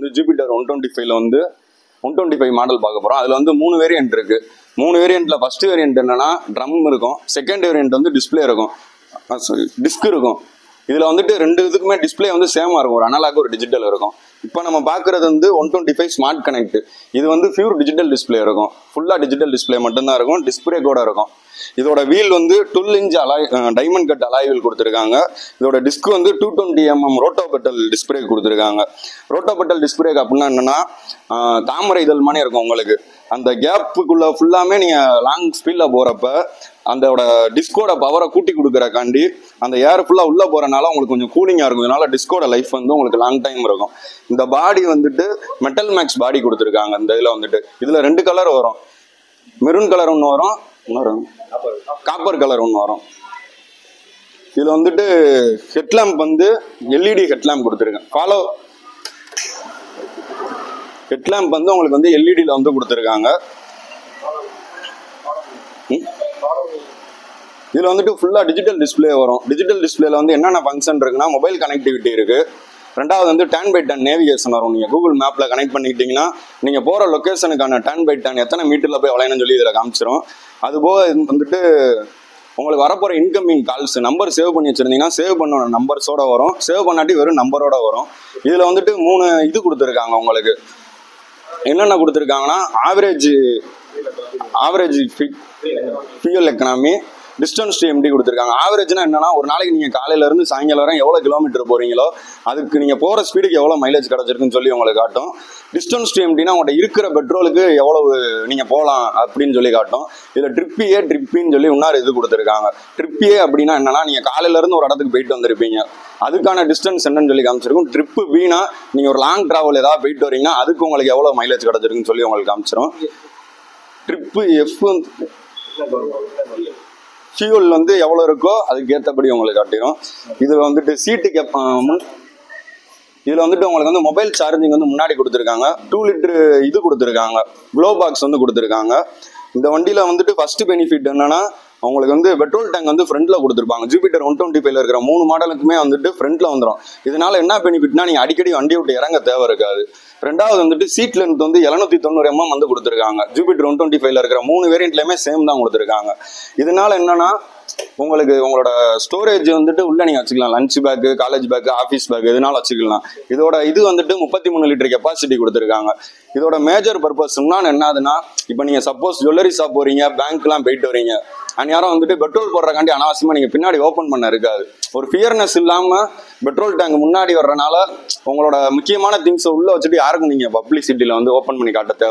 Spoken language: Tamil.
வந்து ஜூபிட்டர் 125ல வந்து 125 மாடல் பார்க்க போகிறோம். அதில் வந்து 3 வேரியன்ட் இருக்கு. 3 வேரியன்ட்ல ஃபர்ஸ்ட் வேரியன்ட் என்னன்னா ட்ரம் இருக்கும், செகண்ட் வேரியன்ட் வந்து டிஸ்பிளே இருக்கும், டிஸ்க் இருக்கும். இதில் வந்துட்டு ரெண்டு இதுக்குமே டிஸ்பிளே வந்து சேமாக இருக்கும், ஒரு அனலாக் ஒரு டிஜிட்டல் இருக்கும். இப்போ நம்ம பார்க்குறது வந்து 125 ஸ்மார்ட் கனெக்ட். இது வந்து பியூர் டிஜிட்டல் டிஸ்பிளே இருக்கும், ஃபுல்லாக டிஜிட்டல் டிஸ்பிளே மட்டும்தான் இருக்கும், டிஸ்பிளே கூட இருக்கும். இதோட வீல் வந்து 12 inch alloy diamond cut alloy wheel கொடுத்துருக்காங்க. இதோட டிஸ்க் வந்து 220mm ரோட்டோபெட்டல் டிஸ்பிளே கொடுத்துருக்காங்க. ரோட்டோபெட்டல் டிஸ்பிளே அப்படின்னா என்னன்னா தாமரை இதழ் மாதிரி இருக்கும். உங்களுக்கு அந்த கேப்புக்குள்ள ஃபுல்லாமே நீங்கள் லாங் ஸ்பீடில் போகிறப்ப அதோட டிஸ்கோட பவரை கூட்டி கொடுக்குறக்காண்டி அந்த ஏர் ஃபுல்லாக உள்ளே போகிறனால உங்களுக்கு கொஞ்சம் கூலிங்காக இருக்கும். இதனால டிஸ்கோட லைஃப் வந்து உங்களுக்கு லாங் டைம் இருக்கும். இந்த பாடி வந்துட்டு மெட்டல் மேக்ஸ் பாடி கொடுத்துருக்காங்க. இந்த இதில் வந்துட்டு இதில் 2 கலர் வரும், மெரூன் கலர் ஒன்று வரும், இன்னொரு காப்பர் கலர் ஒன்று வரும். இதில் வந்துட்டு ஹெட்லாம்ப் வந்து எல்இடி ஹெட்லாம்ப் கொடுத்துருக்கேன். ஹெட்லாம்ப் வந்து உங்களுக்கு வந்து எல்இடியில் வந்து கொடுத்துருக்காங்க. இதில் வந்துட்டு ஃபுல்லாக டிஜிட்டல் டிஸ்பிளே வரும். டிஜிட்டல் டிஸ்பிளேல வந்து என்னென்ன ஃபங்க்ஷன் இருக்குன்னா மொபைல் கனெக்டிவிட்டி இருக்கு. ரெண்டாவது வந்து டர்ன் பை டர்ன் நேவிகேஷன் வரும். நீங்கள் கூகுள் மேப்பில் கனெக்ட் பண்ணிக்கிட்டீங்கன்னா நீங்கள் போகிற லொக்கேஷனுக்கான டர்ன் பை டர்ன் எத்தனை மீட்டரில் போய் வளையணும்னு சொல்லி இதில் காமிச்சிடும். அதுபோக வந்துட்டு உங்களுக்கு வரப்போகிற இன்கமிங் கால்ஸ் நம்பர் சேவ் பண்ணி வச்சுருந்தீங்கன்னா சேவ் பண்ண நம்பர்ஸோட வரும், சேவ் பண்ணாட்டி வெறும் நம்பரோட வரும். இதில் வந்துட்டு 3 இது கொடுத்துருக்காங்க. உங்களுக்கு என்னென்ன கொடுத்துருக்காங்கன்னா average fuel economy, distance to empty கொடுத்துருக்காங்க. ஆவரேஜ்னா என்னன்னா ஒரு நாளைக்கு நீங்கள் காலையிலேருந்து சாயங்காலம் வரை எவ்வளோ கிலோமீட்டர் போகிறீங்களோ அதுக்கு நீங்கள் போகிற ஸ்பீடுக்கு எவ்வளோ மைலேஜ் கிடச்சிருக்குன்னு சொல்லி உங்களுக்கு காட்டும். டிஸ்டன்ஸ் டு எம்டினா உங்கள்கிட்ட இருக்கிற பெட்ரோலுக்கு எவ்வளவு நீங்கள் போகலாம் அப்படின்னு சொல்லி காட்டும். இதில் ட்ரிப்பின்னு சொல்லி இன்னொரு இது கொடுத்துருக்காங்க. ட்ரிப்பியே அப்படின்னா என்னன்னா நீங்கள் காலையிலேருந்து ஒரு இடத்துக்கு போயிட்டு வந்திருப்பீங்க, அதுக்கான டிஸ்டன்ஸ் என்னன்னு சொல்லி காமிச்சிருக்கும். ட்ரிப்பு பீனா நீங்கள் ஒரு லாங் ட்ராவல் ஏதாவது போயிட்டு வரீங்கன்னா அதுக்கு உங்களுக்கு எவ்வளோ மைலேஜ் கிடச்சிருக்குன்னு சொல்லி உங்களுக்கு காமிச்சிடும். ட்ரிப்பு எஃப் ஃபியூல் வந்து எவ்வளோ இருக்கோ அதுக்கு ஏற்றபடி உங்களுக்கு காட்டிடும். இதில் வந்துட்டு சீட்டு இதில் வந்துட்டு உங்களுக்கு வந்து மொபைல் சார்ஜிங் வந்து முன்னாடி கொடுத்துருக்காங்க. 2 லிட்டரு இது கொடுத்துருக்காங்க, க்ளோ பாக்ஸ் வந்து கொடுத்துருக்காங்க. இந்த வண்டியில் வந்துட்டு ஃபர்ஸ்ட் பெனிஃபிட் என்னன்னா உங்களுக்கு வந்து பெட்ரோல் டேங்க் வந்து ஃப்ரண்ட்ல கொடுத்துருப்பாங்க. ஜூபிட்டர் 125ல இருக்கிற 3 மாடலுக்குமே வந்துட்டு ஃப்ரண்ட்ல வந்துடும். இதனால என்ன பெனிஃபிட்னா நீங்கள் அடிக்கடி வண்டி விட்டு இறங்க தேவை இருக்காது. ரெண்டாவது வந்துட்டு சீட் லென்த் வந்து 790mm வந்து கொடுத்துருக்காங்க. ஜூபிட்டர் 125ல இருக்கிற 3 வேரியன்ட்லையுமே சேம் தான் கொடுத்துருக்காங்க. இதனால என்னன்னா உங்களுக்கு உங்களோட ஸ்டோரேஜ் வந்துட்டு உள்ள நீங்கள் வச்சுக்கலாம். Lunch bag, college bag, office bag எதுனாலும் வச்சுக்கலாம். இதோட இது வந்துட்டு 33 லிட்டர் கெப்பாசிட்டி கொடுத்துருக்காங்க. இதோட மேஜர் பர்பஸ்னா என்னதுன்னா இப்போ நீங்கள் சப்போஸ் ஜுவல்லரி ஷாப் போறீங்க, பேங்க்லாம் போயிட்டு வரீங்க, யாரும் வந்துட்டு பெட்ரோல் போடுறக்காண்டி அனாவசியமாக நீங்கள் பின்னாடி ஓப்பன் பண்ண இருக்காது. ஒரு ஃபியர்னஸ் இல்லாமல் பெட்ரோல் டேங்க் முன்னாடி வர்றனால உங்களோட முக்கியமான திங்ஸை உள்ளே வச்சுட்டு யாருக்கும் நீங்கள் பப்ளிசிட்டியில் வந்து ஓப்பன் பண்ணி காட்ட தேவை.